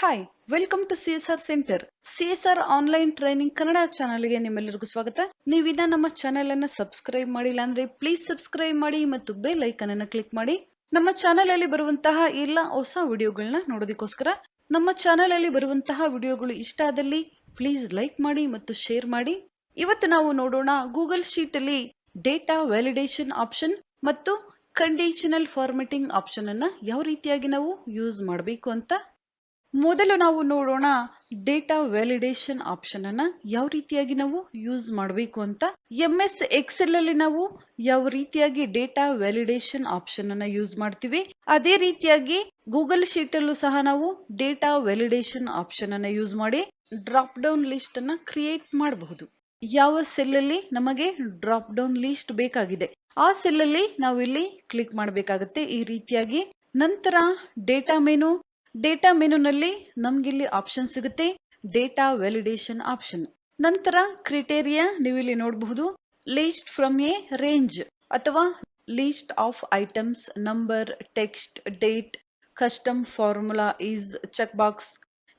Hi, welcome to CSR centre. CSR online training Kannada ಚಾನಲ್ಗೆ ನಿಮ್ಮೆಲ್ಲರಿಗೂ ಸ್ವಾಗತ. ನೀವಿನ್ನ ನಮ್ಮ ಚಾನೆಲ್ ಅನ್ನ ಸಬ್ಸ್ಕ್ರೈಬ್ ಮಾಡಿಲ್ಲ ಅಂದ್ರೆ ಪ್ಲೀಸ್ ಸಬ್ಸ್ಕ್ರೈಬ್ ಮಾಡಿ ಮತ್ತು ಬೆಲ್ ಐಕನ್ ಅನ್ನ ಕ್ಲಿಕ್ ಮಾಡಿ. ನಮ್ಮ ಚಾನೆಲ್ ಅಲ್ಲಿ ಬರುವಂತಹ ಎಲ್ಲ ಹೊಸ ವಿಡಿಯೋಗಳನ್ನ ನೋಡೋದಕ್ಕೋಸ್ಕರ ನಮ್ಮ ಚಾನೆಲ್ ಅಲ್ಲಿ ಬರುವಂತಹ ವಿಡಿಯೋಗಳು ಇಷ್ಟ ಆದಲ್ಲಿ ಪ್ಲೀಸ್ ಲೈಕ್ ಮಾಡಿ ಮತ್ತು ಶೇರ್ ಮಾಡಿ. ಇವತ್ತು ನಾವು ನೋಡೋಣ ಗೂಗಲ್ ಶೀಟ್ ಅಲ್ಲಿ ಡೇಟಾ ವ್ಯಾಲಿಡೇಷನ್ ಆಪ್ಷನ್ ಮತ್ತು ಕಂಡೀಷನಲ್ ಫಾರ್ಮೆಟಿಂಗ್ ಆಪ್ಷನ್ ಅನ್ನ ಯಾವ ರೀತಿಯಾಗಿ ನಾವು ಯೂಸ್ ಮಾಡಬೇಕು ಅಂತ. ಮೊದಲು ನಾವು ನೋಡೋಣ ಡೇಟಾ ವ್ಯಾಲಿಡೇಷನ್ ಆಪ್ಷನ್ ಅನ್ನ ಯಾವ ರೀತಿಯಾಗಿ ನಾವು ಯೂಸ್ ಮಾಡಬೇಕು ಅಂತ. MS ಎಕ್ಸೆಲ್ ಅಲ್ಲಿ ನಾವು ಯಾವ ರೀತಿಯಾಗಿ ಡೇಟಾ ವ್ಯಾಲಿಡೇಷನ್ ಆಪ್ಷನ್ ಅನ್ನ ಯೂಸ್ ಮಾಡ್ತೀವಿ, ಅದೇ ರೀತಿಯಾಗಿ ಗೂಗಲ್ ಶೀಟ್ ಅಲ್ಲೂ ಸಹ ನಾವು ಡೇಟಾ ವ್ಯಾಲಿಡೇಷನ್ ಆಪ್ಷನ್ ಅನ್ನ ಯೂಸ್ ಮಾಡಿ ಡ್ರಾಪ್ ಡೌನ್ ಲಿಸ್ಟ್ ಅನ್ನ ಕ್ರಿಯೇಟ್ ಮಾಡಬಹುದು. ಯಾವ ಸೆಲ್ ಅಲ್ಲಿ ನಮಗೆ ಡ್ರಾಪ್ ಡೌನ್ ಲಿಸ್ಟ್ ಬೇಕಾಗಿದೆ ಆ ಸೆಲ್ ಅಲ್ಲಿ ನಾವು ಇಲ್ಲಿ ಕ್ಲಿಕ್ ಮಾಡಬೇಕಾಗುತ್ತೆ ಈ ರೀತಿಯಾಗಿ. ನಂತರ ಡೇಟಾ ಮೆನುನಲ್ಲಿ ನಮ್ಗೆ ಇಲ್ಲಿ ಆಪ್ಷನ್ ಸಿಗುತ್ತೆ ಡೇಟಾ ವ್ಯಾಲಿಡೇಷನ್ ಆಪ್ಷನ್. ನಂತರ ಕ್ರೈಟೇರಿಯಾ ನೀವು ಇಲ್ಲಿ ನೋಡಬಹುದು, ಲಿಸ್ಟ್ ಫ್ರಮ್ ಎ ರೇಂಜ್ ಅಥವಾ list of items, number, text, date, custom formula is check box.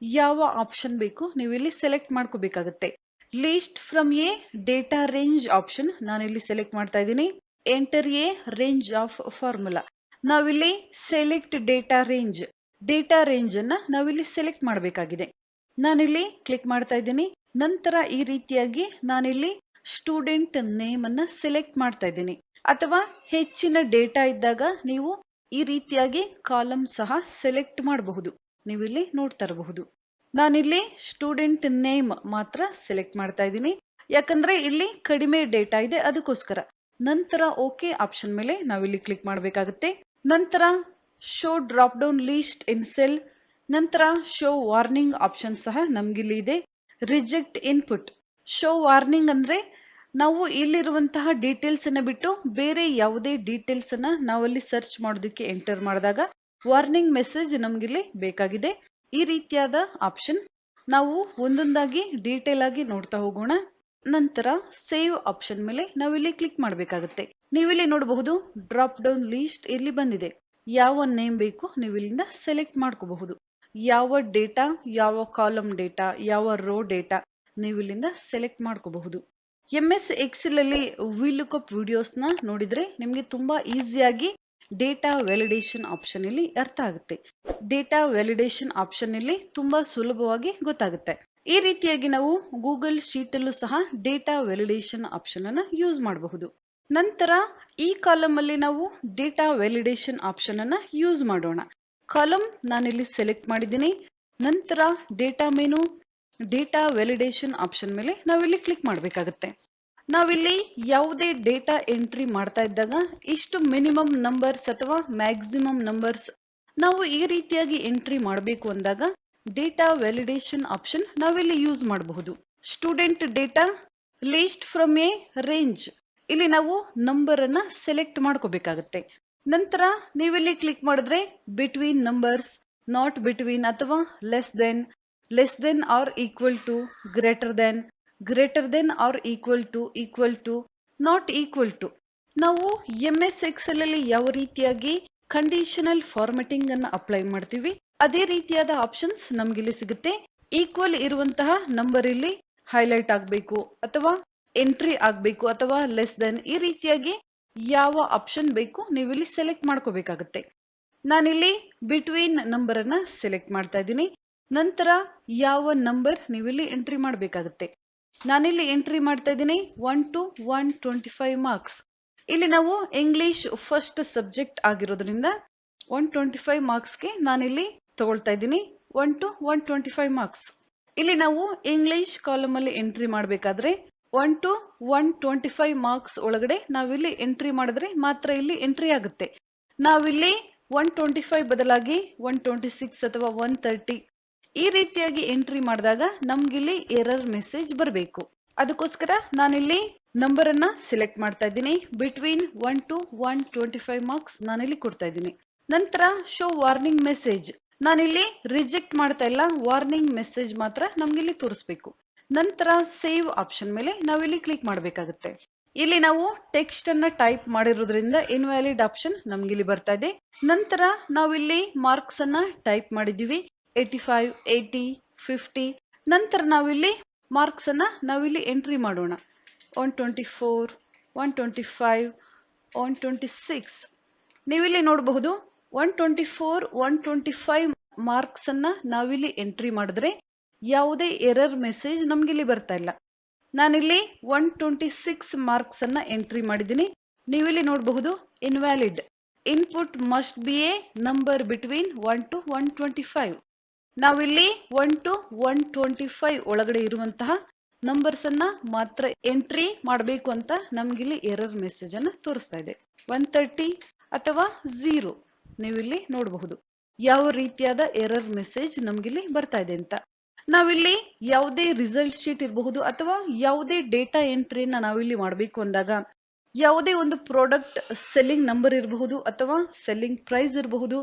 ಯಾವ ಆಪ್ಷನ್ ಬೇಕು ನೀವು ಇಲ್ಲಿ ಸೆಲೆಕ್ಟ್ ಮಾಡ್ಕೋಬೇಕಾಗುತ್ತೆ. List from a data range option ನಾನು ಇಲ್ಲಿ ಸೆಲೆಕ್ಟ್ ಮಾಡ್ತಾ ಇದ್ದೀನಿ. Enter a range of formula, ನಾವಿಲ್ಲಿ ಸೆಲೆಕ್ಟ್ ಡೇಟಾ ರೇಂಜ್ ಅನ್ನ ನಾವಿಲ್ಲಿ ಸೆಲೆಕ್ಟ್ ಮಾಡಬೇಕಾಗಿದೆ. ನಾನಿಲ್ಲಿ ಕ್ಲಿಕ್ ಮಾಡ್ತಾ ಇದ್ದೀನಿ. ನಂತರ ಈ ರೀತಿಯಾಗಿ ನಾನಿಲ್ಲಿ ಸ್ಟೂಡೆಂಟ್ ನೇಮ್ ಅನ್ನ ಸೆಲೆಕ್ಟ್ ಮಾಡ್ತಾ ಇದ್ದೀನಿ. ಅಥವಾ ಹೆಚ್ಚಿನ ಡೇಟಾ ಇದ್ದಾಗ ನೀವು ಈ ರೀತಿಯಾಗಿ ಕಾಲಮ್ ಸಹ ಸೆಲೆಕ್ಟ್ ಮಾಡಬಹುದು. ನೀವು ಇಲ್ಲಿ ನೋಡ್ತಾ ಇರಬಹುದು. ನಾನಿಲ್ಲಿ ಸ್ಟೂಡೆಂಟ್ ನೇಮ್ ಮಾತ್ರ ಸೆಲೆಕ್ಟ್ ಮಾಡ್ತಾ ಇದ್ದೀನಿ, ಯಾಕಂದ್ರೆ ಇಲ್ಲಿ ಕಡಿಮೆ ಡೇಟಾ ಇದೆ ಅದಕ್ಕೋಸ್ಕರ. ನಂತರ ಓಕೆ ಆಪ್ಷನ್ ಮೇಲೆ ನಾವಿಲ್ಲಿ ಕ್ಲಿಕ್ ಮಾಡಬೇಕಾಗುತ್ತೆ. ನಂತರ ಶೋ ಡ್ರಾಪ್ ಡೌನ್ ಲಿಸ್ಟ್ ಇನ್ ಸೆಲ್, ನಂತರ ಶೋ ವಾರ್ನಿಂಗ್ ಆಪ್ಷನ್ ಸಹ ನಮ್ಗಿಲ್ಲಿ ಇದೆ. ರಿಜೆಕ್ಟ್ ಇನ್ಪುಟ್, ಶೋ ವಾರ್ನಿಂಗ್ ಅಂದ್ರೆ ನಾವು ಇಲ್ಲಿರುವಂತಹ ಡೀಟೇಲ್ಸ್ ಅನ್ನ ಬಿಟ್ಟು ಬೇರೆ ಯಾವುದೇ ಡೀಟೇಲ್ಸ್ ಅನ್ನ ನಾವಲ್ಲಿ ಸರ್ಚ್ ಮಾಡೋದಕ್ಕೆ ಎಂಟರ್ ಮಾಡಿದಾಗ ವಾರ್ನಿಂಗ್ ಮೆಸೇಜ್ ನಮ್ಗಿಲ್ಲಿ ಬೇಕಾಗಿದೆ. ಈ ರೀತಿಯಾದ ಆಪ್ಷನ್ ನಾವು ಒಂದೊಂದಾಗಿ ಡೀಟೇಲ್ ಆಗಿ ನೋಡ್ತಾ ಹೋಗೋಣ. ನಂತರ ಸೇವ್ ಆಪ್ಷನ್ ಮೇಲೆ ನಾವಿಲ್ಲಿ ಕ್ಲಿಕ್ ಮಾಡಬೇಕಾಗುತ್ತೆ. ನೀವಿಲ್ಲಿ ನೋಡಬಹುದು ಡ್ರಾಪ್ ಡೌನ್ ಲಿಸ್ಟ್ ಇಲ್ಲಿ ಬಂದಿದೆ. ಯಾವ ನೇಮ್ ಬೇಕು ನೀವು ಇಲ್ಲಿಂದ ಸೆಲೆಕ್ಟ್ ಮಾಡ್ಕೋಬಹುದು. ಯಾವ ಡೇಟಾ, ಯಾವ ಕಾಲಮ್ ಡೇಟಾ, ಯಾವ ರೋ ಡೇಟಾ ನೀವು ಇಲ್ಲಿಂದ ಸೆಲೆಕ್ಟ್ ಮಾಡ್ಕೋಬಹುದು. MS ಎಕ್ಸೆಲ್ ಅಲ್ಲಿ VLOOKUP ವಿಡಿಯೋಸ್ ನ ನೋಡಿದ್ರೆ ನಿಮ್ಗೆ ತುಂಬಾ ಈಸಿಯಾಗಿ ಡೇಟಾ ವ್ಯಾಲಿಡೇಷನ್ ಆಪ್ಷನ್ ಇಲ್ಲಿ ಅರ್ಥ ಆಗುತ್ತೆ. ಡೇಟಾ ವ್ಯಾಲಿಡೇಷನ್ ಆಪ್ಷನ್ ಇಲ್ಲಿ ತುಂಬಾ ಸುಲಭವಾಗಿ ಗೊತ್ತಾಗುತ್ತೆ. ಈ ರೀತಿಯಾಗಿ ನಾವು ಗೂಗಲ್ ಶೀಟ್ ಅಲ್ಲೂ ಸಹ ಡೇಟಾ ವ್ಯಾಲಿಡೇಷನ್ ಆಪ್ಷನ್ ಅನ್ನ ಯೂಸ್ ಮಾಡಬಹುದು. ನಂತರ ಈ ಕಾಲಮ್ ಅಲ್ಲಿ ನಾವು ಡೇಟಾ ವ್ಯಾಲಿಡೇಷನ್ ಆಪ್ಷನ್ ಅನ್ನ ಯೂಸ್ ಮಾಡೋಣ. ಕಾಲಮ್ ನಾನಿಲ್ಲಿ ಸೆಲೆಕ್ಟ್ ಮಾಡಿದ್ದೀನಿ. ನಂತರ data menu, data validation option ಮೇಲೆ ನಾವಿಲ್ಲಿ ಕ್ಲಿಕ್ ಮಾಡಬೇಕಾಗುತ್ತೆ. ನಾವಿಲ್ಲಿ ಯಾವುದೇ ಡೇಟಾ ಎಂಟ್ರಿ ಮಾಡ್ತಾ ಇದ್ದಾಗ ಇಷ್ಟು ಮಿನಿಮಮ್ ನಂಬರ್ಸ್ ಅಥವಾ ಮ್ಯಾಕ್ಸಿಮಮ್ ನಂಬರ್ಸ್ ನಾವು ಈ ರೀತಿಯಾಗಿ ಎಂಟ್ರಿ ಮಾಡಬೇಕು ಅಂದಾಗ ಡೇಟಾ ವ್ಯಾಲಿಡೇಷನ್ ಆಪ್ಷನ್ ನಾವಿಲ್ಲಿ ಯೂಸ್ ಮಾಡಬಹುದು. Student data, list from a range, ಇಲ್ಲಿ ನಾವು ನಂಬರ್ ಅನ್ನ ಸೆಲೆಕ್ಟ್ ಮಾಡ್ಕೋಬೇಕಾಗುತ್ತೆ. ನಂತರ ನೀವಿಲ್ಲಿ ಕ್ಲಿಕ್ ಮಾಡಿದ್ರೆ ಬಿಟ್ವೀನ್ ನಂಬರ್ಸ್, ನಾಟ್ ಬಿಟ್ವೀನ್ ಅಥವಾ less than or equal to, greater than or equal to, not equal to. ನಾವು MS ಎಕ್ಸೆಲ್ ಅಲ್ಲಿ ಯಾವ ರೀತಿಯಾಗಿ ಕಂಡೀಷನಲ್ ಫಾರ್ಮೆಟಿಂಗ್ ಅನ್ನ ಅಪ್ಲೈ ಮಾಡ್ತೀವಿ ಅದೇ ರೀತಿಯಾದ ಆಪ್ಷನ್ಸ್ ನಮ್ಗಿಲ್ಲಿ ಸಿಗುತ್ತೆ. ಈಕ್ವಲ್ ಇರುವಂತಹ ನಂಬರ್ ಇಲ್ಲಿ ಹೈಲೈಟ್ ಆಗಬೇಕು ಅಥವಾ ಎಂಟ್ರಿ ಆಗಬೇಕು ಅಥವಾ ಲೆಸ್ ದೆನ್, ಈ ರೀತಿಯಾಗಿ ಯಾವ ಆಪ್ಷನ್ ಬೇಕು ನೀವು ಇಲ್ಲಿ ಸೆಲೆಕ್ಟ್ ಮಾಡ್ಕೋಬೇಕಾಗುತ್ತೆ. ನಾನಿಲ್ಲಿ ಬಿಟ್ವೀನ್ ನಂಬರ್ ಅನ್ನ ಸೆಲೆಕ್ಟ್ ಮಾಡ್ತಾ ಇದ್ದೀನಿ. ನಂತರ ಯಾವ ನಂಬರ್ ನೀವು ಇಲ್ಲಿ ಎಂಟ್ರಿ ಮಾಡಬೇಕಾಗುತ್ತೆ. ನಾನಿಲ್ಲಿ ಎಂಟ್ರಿ ಮಾಡ್ತಾ ಇದ್ದೀನಿ 1 to 125 ಮಾರ್ಕ್ಸ್. ಇಲ್ಲಿ ನಾವು ಇಂಗ್ಲಿಷ್ ಫಸ್ಟ್ ಸಬ್ಜೆಕ್ಟ್ ಆಗಿರೋದ್ರಿಂದ 125 ಮಾರ್ಕ್ಸ್ಗೆ ನಾನಿಲ್ಲಿ ತಗೊಳ್ತಾ ಇದ್ದೀನಿ 1 to 125 ಮಾರ್ಕ್ಸ್. ಇಲ್ಲಿ ನಾವು ಇಂಗ್ಲಿಷ್ ಕಾಲಮ್ ಅಲ್ಲಿ ಎಂಟ್ರಿ ಮಾಡಬೇಕಾದ್ರೆ 1 to 125 ಮಾರ್ಕ್ಸ್ ಒಳಗಡೆ ನಾವಿಲ್ಲಿ ಎಂಟ್ರಿ ಮಾಡಿದ್ರೆ ಮಾತ್ರ ಇಲ್ಲಿ ಎಂಟ್ರಿ ಆಗುತ್ತೆ. ನಾವಿಲ್ಲಿ 125 ಬದಲಾಗಿ 126 ಅಥವಾ 130 ಈ ರೀತಿಯಾಗಿ ಎಂಟ್ರಿ ಮಾಡಿದಾಗ ನಮ್ಗಿಲ್ಲಿ ಎರರ್ ಮೆಸೇಜ್ ಬರಬೇಕು. ಅದಕ್ಕೋಸ್ಕರ ನಾನಿಲ್ಲಿ ನಂಬರ್ ಅನ್ನ ಸೆಲೆಕ್ಟ್ ಮಾಡ್ತಾ ಇದ್ದೀನಿ. ಬಿಟ್ವೀನ್ 1 to 125 ಮಾರ್ಕ್ಸ್ ನಾನಿಲ್ಲಿ ಕೊಡ್ತಾ ಇದ್ದೀನಿ. ನಂತರ ಶೋ ವಾರ್ನಿಂಗ್ ಮೆಸೇಜ್, ನಾನಿಲ್ಲಿ ರಿಜೆಕ್ಟ್ ಮಾಡ್ತಾ ಇಲ್ಲ, ವಾರ್ನಿಂಗ್ ಮೆಸೇಜ್ ಮಾತ್ರ ನಮ್ಗಿಲ್ಲಿ ತೋರಿಸ್ಬೇಕು. ನಂತರ ಸೇವ್ ಆಪ್ಷನ್ ಮೇಲೆ ನಾವಿಲ್ಲಿ ಕ್ಲಿಕ್ ಮಾಡಬೇಕಾಗುತ್ತೆ. ಇಲ್ಲಿ ನಾವು ಟೆಕ್ಸ್ಟ್ ಅನ್ನ ಟೈಪ್ ಮಾಡಿರೋದ್ರಿಂದ ಇನ್ವ್ಯಾಲಿಡ್ ಆಪ್ಷನ್ ನಮ್ಗಿಲ್ಲಿ ಬರ್ತಾ ಇದೆ. ನಂತರ ನಾವಿಲ್ಲಿ ಮಾರ್ಕ್ಸ್ ಅನ್ನ ಟೈಪ್ ಮಾಡಿದೀವಿ. 85, 80, 50. ನಂತರ ನಾವಿಲ್ಲಿ ಮಾರ್ಕ್ಸ್ ಅನ್ನ ನಾವಿಲ್ಲಿ ಎಂಟ್ರಿ ಮಾಡೋಣ. 124, 125, 126. ನೀವಿಲ್ಲಿ ನೋಡಬಹುದು 124, 125 ಮಾರ್ಕ್ಸ್ ಅನ್ನ ನಾವಿಲ್ಲಿ ಎಂಟ್ರಿ ಮಾಡಿದ್ರೆ ಯಾವುದೇ ಎರರ್ ಮೆಸೇಜ್ ನಮ್ಗೆ ಇಲ್ಲಿ ಬರ್ತಾ ಇಲ್ಲ. ನಾನಿಲ್ಲಿ 126 ಮಾರ್ಕ್ಸ್ ಅನ್ನ ಎಂಟ್ರಿ ಮಾಡಿದ್ದೀನಿ. ನೀವಿಲ್ಲಿ ನೋಡಬಹುದು invalid. Input must be A number between 1 to 125. ನಾವಿಲ್ಲಿ 1 to 125 ಒಳಗಡೆ ಇರುವಂತಹ ನಂಬರ್ಸ್ ಅನ್ನ ಮಾತ್ರ ಎಂಟ್ರಿ ಮಾಡಬೇಕು ಅಂತ ನಮ್ಗಿಲ್ಲಿ ಎರರ್ ಮೆಸೇಜ್ ಅನ್ನ ತೋರಿಸ್ತಾ ಇದೆ. 130 ಅಥವಾ 0. ನೀವಿಲ್ಲಿ ನೋಡಬಹುದು ಯಾವ ರೀತಿಯಾದ ಎರರ್ ಮೆಸೇಜ್ ನಮ್ಗಿಲ್ಲಿ ಬರ್ತಾ ಇದೆ ಅಂತ. ನಾವಿಲ್ಲಿ ಯಾವುದೇ ರಿಸಲ್ಟ್ ಶೀಟ್ ಇರಬಹುದು ಅಥವಾ ಯಾವುದೇ ಡೇಟಾ ಎಂಟ್ರಿಯನ್ನ ನಾವಿಲ್ಲಿ ಮಾಡಬೇಕು ಅಂದಾಗ ಯಾವುದೇ ಒಂದು ಪ್ರಾಡಕ್ಟ್ ಸೆಲ್ಲಿಂಗ್ ನಂಬರ್ ಇರಬಹುದು ಅಥವಾ ಸೆಲ್ಲಿಂಗ್ ಪ್ರೈಸ್ ಇರಬಹುದು,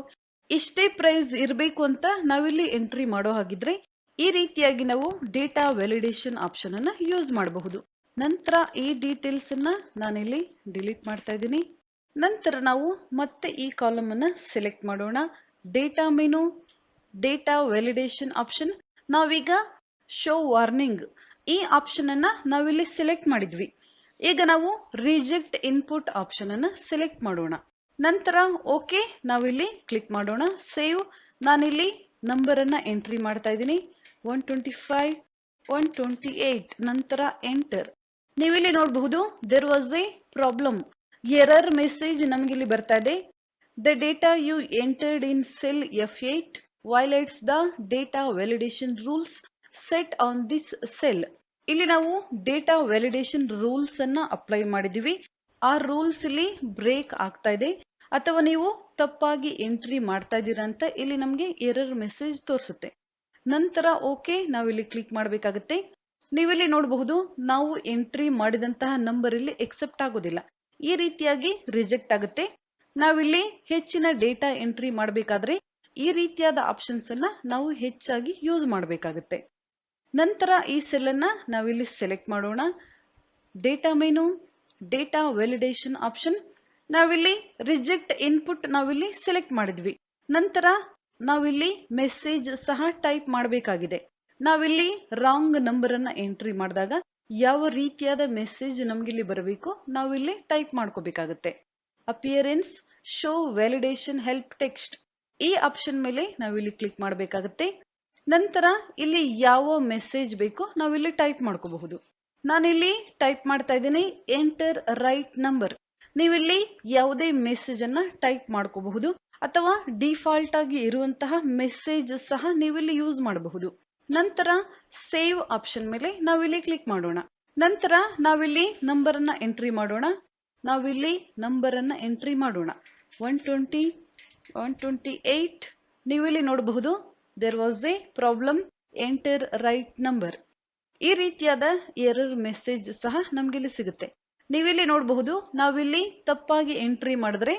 ಇಷ್ಟೇ ಪ್ರೈಸ್ ಇರಬೇಕು ಅಂತ ನಾವಿಲ್ಲಿ ಎಂಟ್ರಿ ಮಾಡೋ ಹಾಗಿದ್ರೆ ಈ ರೀತಿಯಾಗಿ ನಾವು ಡೇಟಾ ವ್ಯಾಲಿಡೇಷನ್ ಆಪ್ಷನ್ ಅನ್ನ ಯೂಸ್ ಮಾಡಬಹುದು. ನಂತರ ಈ ಡೀಟೇಲ್ಸ್ ಅನ್ನ ನಾನಿಲ್ಲಿ ಡಿಲೀಟ್ ಮಾಡ್ತಾ ಇದ್ದೀನಿ. ನಂತರ ನಾವು ಮತ್ತೆ ಈ ಕಾಲಮ್ ಅನ್ನ ಸೆಲೆಕ್ಟ್ ಮಾಡೋಣ. Data menu, data validation option. ನಾವೀಗ ಶೋ ವಾರ್ನಿಂಗ್ ಈ ಆಪ್ಷನ್ ಅನ್ನ ನಾವಿಲ್ಲಿ ಸೆಲೆಕ್ಟ್ ಮಾಡಿದ್ವಿ. ಈಗ ನಾವು ರಿಜೆಕ್ಟ್ ಇನ್ಪುಟ್ ಆಪ್ಷನ್ ಅನ್ನ ಸೆಲೆಕ್ಟ್ ಮಾಡೋಣ. ನಂತರ ಓಕೆ ನಾವಿಲ್ಲಿ ಕ್ಲಿಕ್ ಮಾಡೋಣ. ಸೇವ್. ನಾನಿಲ್ಲಿ ನಂಬರ್ ಅನ್ನ ಎಂಟ್ರಿ ಮಾಡ್ತಾ ಇದ್ದೀನಿ. 125, 128. ನಂತರ ಎಂಟರ್. ನೀವಿಲ್ಲಿ ನೋಡಬಹುದು there was a problem. Error message ನಮ್ಗೆ ಇಲ್ಲಿ ಬರ್ತಾ ಇದೆ. The data you entered in cell F8 violates the data validation rules set on this cell. ಇಲ್ಲಿ ನಾವು ಡೇಟಾ ವ್ಯಾಲಿಡೇಷನ್ ರೂಲ್ಸ್ ಅನ್ನ ಅಪ್ಲೈ ಮಾಡಿದೀವಿ. ಆ ರೂಲ್ಸ್ ಇಲ್ಲಿ ಬ್ರೇಕ್ ಆಗ್ತಾ ಇದೆ ಅಥವಾ ನೀವು ತಪ್ಪಾಗಿ ಎಂಟ್ರಿ ಮಾಡ್ತಾ ಇದ್ದೀರಾ ಅಂತ ಇಲ್ಲಿ ನಮ್ಗೆ ಎರರ್ ಮೆಸೇಜ್ ತೋರಿಸುತ್ತೆ. ನಂತರ ಓಕೆ ನಾವಿಲ್ಲಿ ಕ್ಲಿಕ್ ಮಾಡಬೇಕಾಗುತ್ತೆ. ನೀವಿಲ್ಲಿ ನೋಡಬಹುದು ನಾವು ಎಂಟ್ರಿ ಮಾಡಿದಂತಹ ನಂಬರ್ ಇಲ್ಲಿ ಎಕ್ಸೆಪ್ಟ್ ಆಗೋದಿಲ್ಲ. ಈ ರೀತಿಯಾಗಿ ರಿಜೆಕ್ಟ್ ಆಗುತ್ತೆ. ನಾವಿಲ್ಲಿ ಹೆಚ್ಚಿನ ಡೇಟಾ ಎಂಟ್ರಿ ಮಾಡಬೇಕಾದ್ರೆ ಈ ರೀತಿಯಾದ ಆಪ್ಷನ್ಸ್ ಅನ್ನ ನಾವು ಹೆಚ್ಚಾಗಿ ಯೂಸ್ ಮಾಡಬೇಕಾಗುತ್ತೆ. ನಂತರ ಈ ಸೆಲ್ ಅನ್ನ ನಾವಿಲ್ಲಿ ಸೆಲೆಕ್ಟ್ ಮಾಡೋಣ. Data menu, data validation option. ನಾವಿಲ್ಲಿ ರಿಜೆಕ್ಟ್ ಇನ್ಪುಟ್ ನಾವಿಲ್ಲಿ ಸೆಲೆಕ್ಟ್ ಮಾಡಿದ್ವಿ. ನಂತರ ನಾವಿಲ್ಲಿ ಮೆಸೇಜ್ ಸಹ ಟೈಪ್ ಮಾಡಬೇಕಾಗಿದೆ. ನಾವಿಲ್ಲಿ ರಾಂಗ್ ನಂಬರ್ ಅನ್ನ ಎಂಟ್ರಿ ಮಾಡಿದಾಗ ಯಾವ ರೀತಿಯಾದ ಮೆಸೇಜ್ ನಮ್ಗಿಲ್ಲಿ ಬರಬೇಕು ನಾವಿಲ್ಲಿ ಟೈಪ್ ಮಾಡ್ಕೋಬೇಕಾಗುತ್ತೆ. Appearance, show validation help text ಈ ಆಪ್ಷನ್ ಮೇಲೆ ನಾವಿಲ್ಲಿ ಕ್ಲಿಕ್ ಮಾಡಬೇಕಾಗುತ್ತೆ. ನಂತರ ಇಲ್ಲಿ ಯಾವ ಮೆಸೇಜ್ ಬೇಕೋ ನಾವಿಲ್ಲಿ ಟೈಪ್ ಮಾಡ್ಕೋಬಹುದು. ನಾನಿಲ್ಲಿ ಟೈಪ್ ಮಾಡ್ತಾ ಇದ್ದೀನಿ ಎಂಟರ್ ರೈಟ್ ನಂಬರ್. ನೀವಿಲ್ಲಿ ಯಾವುದೇ ಮೆಸೇಜ್ ಅನ್ನ ಟೈಪ್ ಮಾಡ್ಕೋಬಹುದು ಅಥವಾ ಡಿಫಾಲ್ಟ್ ಆಗಿ ಇರುವಂತಹ ಮೆಸೇಜ್ ಸಹ ನೀವಿಲ್ಲಿ ಯೂಸ್ ಮಾಡಬಹುದು. ನಂತರ ಸೇವ್ ಆಪ್ಷನ್ ಮೇಲೆ ನಾವಿಲ್ಲಿ ಕ್ಲಿಕ್ ಮಾಡೋಣ. ನಂತರ ನಾವಿಲ್ಲಿ ನಂಬರ್ ಅನ್ನ ಎಂಟ್ರಿ ಮಾಡೋಣ. 120, 128. ನೀವಿಲ್ಲಿ ನೋಡಬಹುದು there was a problem, enter right number. ಈ ರೀತಿಯಾದ ಎರರ್ ಮೆಸೇಜ್ ಸಹ ನಮ್ಗೆ ಇಲ್ಲಿ ಸಿಗುತ್ತೆ. ನೀವಿಲ್ಲಿ ನೋಡಬಹುದು ನಾವಿಲ್ಲಿ ತಪ್ಪಾಗಿ ಎಂಟ್ರಿ ಮಾಡಿದ್ರೆ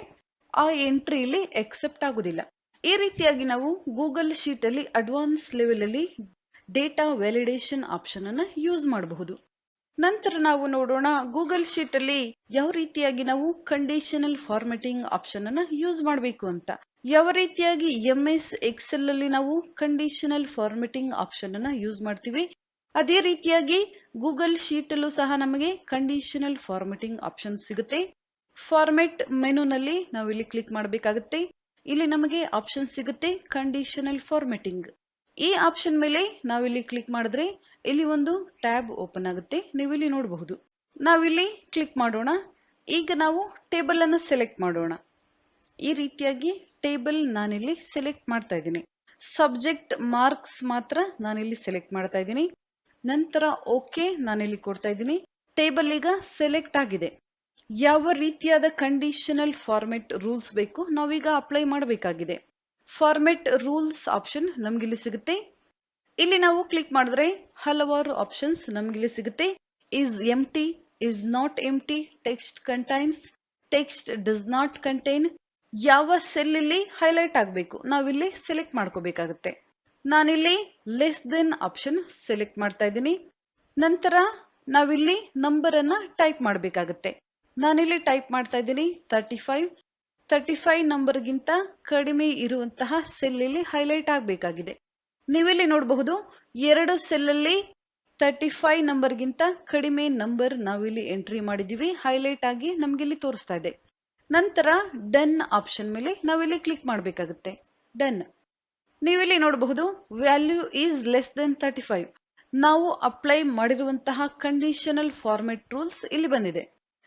ಆ ಎಂಟ್ರಿ ಇಲ್ಲಿ ಎಕ್ಸೆಪ್ಟ್ ಆಗುದಿಲ್ಲ. ಈ ರೀತಿಯಾಗಿ ನಾವು ಗೂಗಲ್ ಶೀಟ್ ಅಲ್ಲಿ ಅಡ್ವಾನ್ಸ್ ಲೆವೆಲ್ ಅಲ್ಲಿ ಡೇಟಾ ವ್ಯಾಲಿಡೇಷನ್ ಆಪ್ಷನ್ ಅನ್ನ ಯೂಸ್ ಮಾಡಬಹುದು. ನಂತರ ನಾವು ನೋಡೋಣ ಗೂಗಲ್ ಶೀಟ್ ಅಲ್ಲಿ ಯಾವ ರೀತಿಯಾಗಿ ನಾವು ಕಂಡೀಷನಲ್ ಫಾರ್ಮೆಟಿಂಗ್ ಆಪ್ಷನ್ ಅನ್ನ ಯೂಸ್ ಮಾಡಬೇಕು ಅಂತ. ಯಾವ ರೀತಿಯಾಗಿ MS ಎಕ್ಸೆಲ್ ಅಲ್ಲಿ ನಾವು ಕಂಡೀಷನಲ್ ಫಾರ್ಮೆಟಿಂಗ್ ಆಪ್ಷನ್ ಅನ್ನ ಯೂಸ್ ಮಾಡ್ತೀವಿ, ಅದೇ ರೀತಿಯಾಗಿ ಗೂಗಲ್ ಶೀಟ್ ಅಲ್ಲೂ ಸಹ ನಮಗೆ ಕಂಡೀಷನಲ್ ಫಾರ್ಮೆಟಿಂಗ್ ಆಪ್ಷನ್ ಸಿಗುತ್ತೆ. ಫಾರ್ಮೆಟ್ ಮೆನುನಲ್ಲಿ ನಾವು ಇಲ್ಲಿ ಕ್ಲಿಕ್ ಮಾಡಬೇಕಾಗುತ್ತೆ. ಇಲ್ಲಿ ನಮಗೆ ಆಪ್ಷನ್ ಸಿಗುತ್ತೆ ಕಂಡೀಷನಲ್ ಫಾರ್ಮೆಟಿಂಗ್. ಈ ಆಪ್ಷನ್ ಮೇಲೆ ನಾವಿಲ್ಲಿ ಕ್ಲಿಕ್ ಮಾಡಿದ್ರೆ ಇಲ್ಲಿ ಒಂದು ಟ್ಯಾಬ್ ಓಪನ್ ಆಗುತ್ತೆ. ನೀವಿಲ್ಲಿ ನೋಡಬಹುದು. ನಾವಿಲ್ಲಿ ಕ್ಲಿಕ್ ಮಾಡೋಣ. ಈಗ ನಾವು ಟೇಬಲ್ ಅನ್ನು ಸೆಲೆಕ್ಟ್ ಮಾಡೋಣ. ಈ ರೀತಿಯಾಗಿ ಟೇಬಲ್ ನಾನಿಲ್ಲಿ ಸೆಲೆಕ್ಟ್ ಮಾಡ್ತಾ ಇದ್ದೀನಿ. ಸಬ್ಜೆಕ್ಟ್ ಮಾರ್ಕ್ಸ್ ಮಾತ್ರ ನಾನಿಲ್ಲಿ ಸೆಲೆಕ್ಟ್ ಮಾಡ್ತಾ ಇದ್ದೀನಿ. ನಂತರ ಓಕೆ ನಾನಿಲ್ಲಿ ಕೊಡ್ತಾ ಇದ್ದೀನಿ. ಟೇಬಲ್ ಈಗ ಸೆಲೆಕ್ಟ್ ಆಗಿದೆ. ಯಾವ ರೀತಿಯಾದ ಕಂಡೀಷನಲ್ ಫಾರ್ಮೆಟ್ ರೂಲ್ಸ್ ಬೇಕು ನಾವೀಗ ಅಪ್ಲೈ ಮಾಡಬೇಕಾಗಿದೆ. ಫಾರ್ಮೆಟ್ ರೂಲ್ಸ್ ಆಪ್ಷನ್ ನಮ್ಗಿಲ್ಲಿ ಸಿಗುತ್ತೆ. ಇಲ್ಲಿ ನಾವು ಕ್ಲಿಕ್ ಮಾಡಿದ್ರೆ ಹಲವಾರು ಆಪ್ಷನ್ಸ್ ನಮ್ಗಿಲ್ಲಿ ಸಿಗುತ್ತೆ. Is empty, is not empty, text contains, text does not contain, ಯಾವ ಸೆಲ್ ಇಲ್ಲಿ ಹೈಲೈಟ್ ಆಗಬೇಕು ನಾವಿಲ್ಲಿ ಸೆಲೆಕ್ಟ್ ಮಾಡ್ಕೋಬೇಕಾಗುತ್ತೆ. ನಾನಿಲ್ಲಿ ಲೆಸ್ ದೆನ್ ಆಪ್ಷನ್ ಸೆಲೆಕ್ಟ್ ಮಾಡ್ತಾ ಇದ್ದೀನಿ. ನಂತರ ನಾವಿಲ್ಲಿ ನಂಬರ್ ಅನ್ನ ಟೈಪ್ ಮಾಡಬೇಕಾಗುತ್ತೆ. ನಾನಿಲ್ಲಿ ಟೈಪ್ ಮಾಡ್ತಾ ಇದ್ದೀನಿ 35 ನಂಬರ್ಗಿಂತ ಕಡಿಮೆ ಇರುವಂತಹ ಸೆಲ್ ಇಲ್ಲಿ ಹೈಲೈಟ್ ಆಗಬೇಕಾಗಿದೆ. ನೀವಿಲ್ಲಿ ನೋಡಬಹುದು 2 ಸೆಲ್ ಅಲ್ಲಿ 35 ನಂಬರ್ಗಿಂತ ಕಡಿಮೆ ನಂಬರ್ ನಾವಿಲ್ಲಿ ಎಂಟ್ರಿ ಮಾಡಿದೀವಿ. ಹೈಲೈಟ್ ಆಗಿ ನಮ್ಗೆ ಇಲ್ಲಿ ತೋರಿಸ್ತಾ ಇದೆ. ನಂತರ ಡನ್ ಆಪ್ಷನ್ ಮೇಲೆ ನಾವಿಲ್ಲಿ ಕ್ಲಿಕ್ ಮಾಡಬೇಕಾಗುತ್ತೆ. ಡನ್. ನೀವಿಲ್ಲಿ ನೋಡಬಹುದು ವ್ಯಾಲ್ಯೂ ಈಸ್ ಲೆಸ್ ದೆನ್ 35. ನಾವು ಅಪ್ಲೈ ಮಾಡಿರುವಂತಹ ಕಂಡೀಷನಲ್ ಫಾರ್ಮೆಟ್ ರೂಲ್ಸ್ ಇಲ್ಲಿ ಬಂದಿದೆ.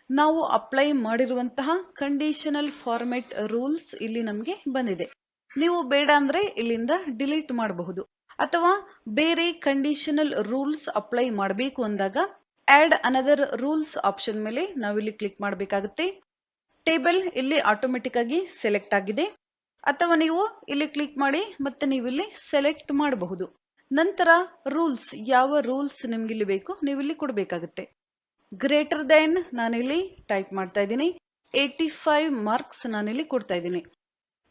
ನಾವು ಅಪ್ಲೈ ಮಾಡಿರುವಂತಹ ಕಂಡೀಷನಲ್ ಫಾರ್ಮೆಟ್ ರೂಲ್ಸ್ ಇಲ್ಲಿ ನಮಗೆ ಬಂದಿದೆ. ನೀವು ಬೇಡ ಅಂದ್ರೆ ಇಲ್ಲಿಂದ ಡಿಲೀಟ್ ಮಾಡಬಹುದು, ಅಥವಾ ಬೇರೆ ಕಂಡೀಷನಲ್ ರೂಲ್ಸ್ ಅಪ್ಲೈ ಮಾಡಬೇಕು ಅಂದಾಗ ಆಡ್ ಅನದರ್ ರೂಲ್ಸ್ ಆಪ್ಷನ್ ಮೇಲೆ ನಾವಿಲ್ಲಿ ಕ್ಲಿಕ್ ಮಾಡಬೇಕಾಗುತ್ತೆ. ಟೇಬಲ್ ಇಲ್ಲಿ ಆಟೋಮೆಟಿಕ್ ಆಗಿ ಸೆಲೆಕ್ಟ್ ಆಗಿದೆ, ಅಥವಾ ನೀವು ಇಲ್ಲಿ ಕ್ಲಿಕ್ ಮಾಡಿ ಮತ್ತೆ ನೀವು ಇಲ್ಲಿ ಸೆಲೆಕ್ಟ್ ಮಾಡಬಹುದು. ನಂತರ ರೂಲ್ಸ್, ಯಾವ ರೂಲ್ಸ್ ನಿಮ್ಗೆ ಇಲ್ಲಿ ಬೇಕು ನೀವು ಇಲ್ಲಿ ಕೊಡಬೇಕಾಗುತ್ತೆ. ಗ್ರೇಟರ್ ದೆನ್ ನಾನಿಲ್ಲಿ ಟೈಪ್ ಮಾಡ್ತಾ ಇದ್ದೀನಿ. 85 ಮಾರ್ಕ್ಸ್ ನಾನಿಲ್ಲಿ ಕೊಡ್ತಾ ಇದ್ದೀನಿ.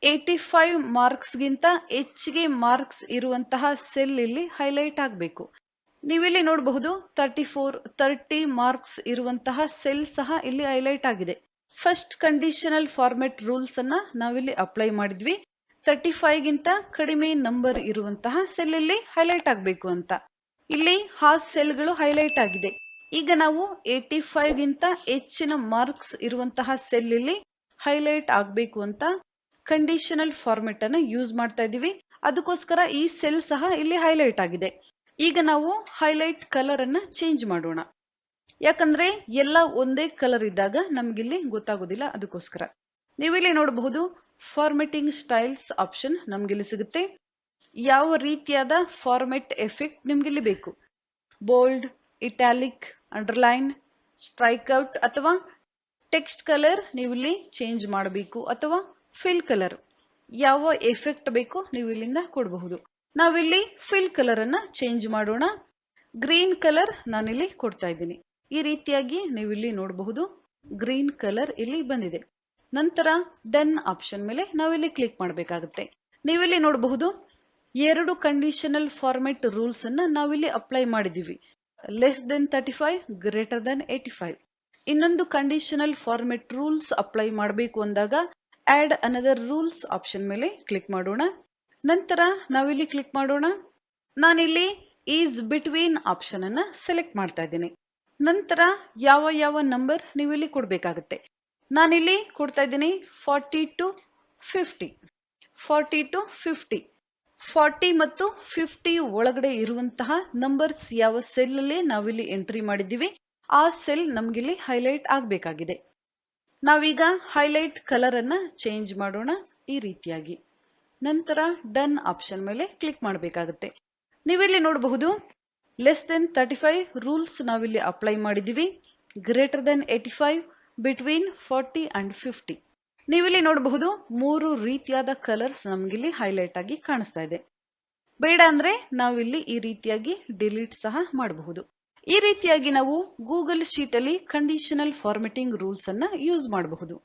85 ಮಾರ್ಕ್ಸ್ ಗಿಂತ ಹೆಚ್ಚಿಗೆ ಮಾರ್ಕ್ಸ್ ಇರುವಂತಹ ಸೆಲ್ ಇಲ್ಲಿ ಹೈಲೈಟ್ ಆಗಬೇಕು. ನೀವಿಲ್ಲಿ ನೋಡಬಹುದು 30 ಮಾರ್ಕ್ಸ್ ಇರುವಂತಹ ಸೆಲ್ ಸಹ ಇಲ್ಲಿ ಹೈಲೈಟ್ ಆಗಿದೆ. ಫಸ್ಟ್ ಕಂಡೀಷನಲ್ ಫಾರ್ಮೆಟ್ ರೂಲ್ಸ್ ಅನ್ನ ನಾವಿಲ್ಲಿ ಅಪ್ಲೈ ಮಾಡಿದ್ವಿ. 35 ಗಿಂತ ಕಡಿಮೆ ನಂಬರ್ ಇರುವಂತಹ ಸೆಲ್ ಇಲ್ಲಿ ಹೈಲೈಟ್ ಆಗಬೇಕು ಅಂತ. ಇಲ್ಲಿ ಆ ಸೆಲ್ಗಳು ಹೈಲೈಟ್ ಆಗಿದೆ. ಈಗ ನಾವು 85 ಗಿಂತ ಹೆಚ್ಚಿನ ಮಾರ್ಕ್ಸ್ ಇರುವಂತಹ ಸೆಲ್ ಇಲ್ಲಿ ಹೈಲೈಟ್ ಆಗಬೇಕು ಅಂತ ಕಂಡೀಷನಲ್ ಫಾರ್ಮೆಟ್ ಅನ್ನ ಯೂಸ್ ಮಾಡ್ತಾ ಇದೀವಿ. ಅದಕ್ಕೋಸ್ಕರ ಈ ಸೆಲ್ ಸಹ ಇಲ್ಲಿ ಹೈಲೈಟ್ ಆಗಿದೆ. ಈಗ ನಾವು ಹೈಲೈಟ್ ಕಲರ್ ಅನ್ನ ಚೇಂಜ್ ಮಾಡೋಣ. ಯಾಕಂದ್ರೆ ಎಲ್ಲ ಒಂದೇ ಕಲರ್ ಇದ್ದಾಗ ನಮ್ಗಿಲ್ಲಿ ಗೊತ್ತಾಗೋದಿಲ್ಲ, ಅದಕ್ಕೋಸ್ಕರ. ನೀವಿಲ್ಲಿ ನೋಡಬಹುದು ಫಾರ್ಮೆಟಿಂಗ್ ಸ್ಟೈಲ್ಸ್ ಆಪ್ಷನ್ ನಮ್ಗಿಲ್ಲಿ ಸಿಗುತ್ತೆ. ಯಾವ ರೀತಿಯಾದ ಫಾರ್ಮೆಟ್ ಎಫೆಕ್ಟ್ ನಿಮ್ಗಿಲ್ಲಿ ಬೇಕು, ಬೋಲ್ಡ್, ಇಟ್ಯಾಲಿಕ್, ಅಂಡರ್ಲೈನ್, ಸ್ಟ್ರೈಕ್ಔಟ್ ಅಥವಾ ಟೆಕ್ಸ್ಟ್ ಕಲರ್ ನೀವಿಲ್ಲಿ ಚೇಂಜ್ ಮಾಡಬೇಕು, ಅಥವಾ ಫಿಲ್ ಕಲರ್, ಯಾವ ಎಫೆಕ್ಟ್ ಬೇಕೋ ನೀವು ಇಲ್ಲಿಂದ ಕೊಡಬಹುದು. ನಾವಿಲ್ಲಿ ಫಿಲ್ ಕಲರ್ ಅನ್ನ ಚೇಂಜ್ ಮಾಡೋಣ. ಗ್ರೀನ್ ಕಲರ್ ನಾನಿಲ್ಲಿ ಕೊಡ್ತಾ ಇದ್ದೀನಿ. ಈ ರೀತಿಯಾಗಿ ನೀವಿಲ್ಲಿ ನೋಡಬಹುದು ಗ್ರೀನ್ ಕಲರ್ ಇಲ್ಲಿ ಬಂದಿದೆ. ನಂತರ ಡನ್ ಆಪ್ಷನ್ ಮೇಲೆ ನಾವಿಲ್ಲಿ ಕ್ಲಿಕ್ ಮಾಡಬೇಕಾಗುತ್ತೆ. ನೀವಿಲ್ಲಿ ನೋಡಬಹುದು 2 ಕಂಡೀಷನಲ್ ಫಾರ್ಮೆಟ್ ರೂಲ್ಸ್ ಅನ್ನ ನಾವಿಲ್ಲಿ ಅಪ್ಲೈ ಮಾಡಿದೀವಿ. Less than 35, greater than 85. ಇನ್ನೊಂದು ಕಂಡೀಷನಲ್ ಫಾರ್ಮೆಟ್ ರೂಲ್ಸ್ ಅಪ್ಲೈ ಮಾಡಬೇಕು ಅಂದಾಗ ಆಡ್ ಅನದರ್ ರೂಲ್ಸ್ ಆಪ್ಷನ್ ಮೇಲೆ ಕ್ಲಿಕ್ ಮಾಡೋಣ. ನಂತರ ನಾವಿಲ್ಲಿ ಕ್ಲಿಕ್ ಮಾಡೋಣ. ನಾನಿಲ್ಲಿ ಈಸ್ ಬಿಟ್ವೀನ್ ಆಪ್ಷನ್ ಅನ್ನ ಸೆಲೆಕ್ಟ್ ಮಾಡ್ತಾ ಇದ್ದೀನಿ. ನಂತರ ಯಾವ ನಂಬರ್ ನೀವು ಇಲ್ಲಿ ಕೊಡಬೇಕಾಗುತ್ತೆ. ನಾನಿಲ್ಲಿ ಕೊಡ್ತಾ ಇದ್ದೀನಿ 40 to 50. 40 to 50. 40 ಮತ್ತು 50 ಒಳಗಡೆ ಇರುವಂತಹ ನಂಬರ್ಸ್ ಯಾವ ಸೆಲ್ ಅಲ್ಲಿ ನಾವಿಲ್ಲಿ ಎಂಟ್ರಿ ಮಾಡಿದ್ದೀವಿ ಆ ಸೆಲ್ ನಮ್ಗಿಲ್ಲಿ ಹೈಲೈಟ್ ಆಗಬೇಕಾಗಿದೆ. ನಾವೀಗ ಹೈಲೈಟ್ ಕಲರ್ ಅನ್ನ ಚೇಂಜ್ ಮಾಡೋಣ ಈ ರೀತಿಯಾಗಿ. ನಂತರ ಡನ್ ಆಪ್ಷನ್ ಮೇಲೆ ಕ್ಲಿಕ್ ಮಾಡಬೇಕಾಗುತ್ತೆ. ನೀವಿಲ್ಲಿ ನೋಡಬಹುದು ಲೆಸ್ ದೆನ್ 35 ರೂಲ್ಸ್ ನಾವಿಲ್ಲಿ ಅಪ್ಲೈ ಮಾಡಿದೀವಿ. Greater than 85, between 40 and 50. ನೀವಿಲ್ಲಿ ನೋಡಬಹುದು 3 ರೀತಿಯಾದ ಕಲರ್ಸ್ ನಮ್ಗಿಲ್ಲಿ ಹೈಲೈಟ್ ಆಗಿ ಕಾಣಿಸ್ತಾ ಇದೆ. ಬೇಡ ಅಂದ್ರೆ ನಾವಿಲ್ಲಿ ಈ ರೀತಿಯಾಗಿ ಡಿಲೀಟ್ ಸಹ ಮಾಡಬಹುದು. ಈ ರೀತಿಯಾಗಿ ನಾವು ಗೂಗಲ್ ಶೀಟ್ ಅಲ್ಲಿ ಕಂಡೀಷನಲ್ ಫಾರ್ಮೆಟಿಂಗ್ ರೂಲ್ಸ್ ಅನ್ನ ಯೂಸ್ ಮಾಡಬಹುದು.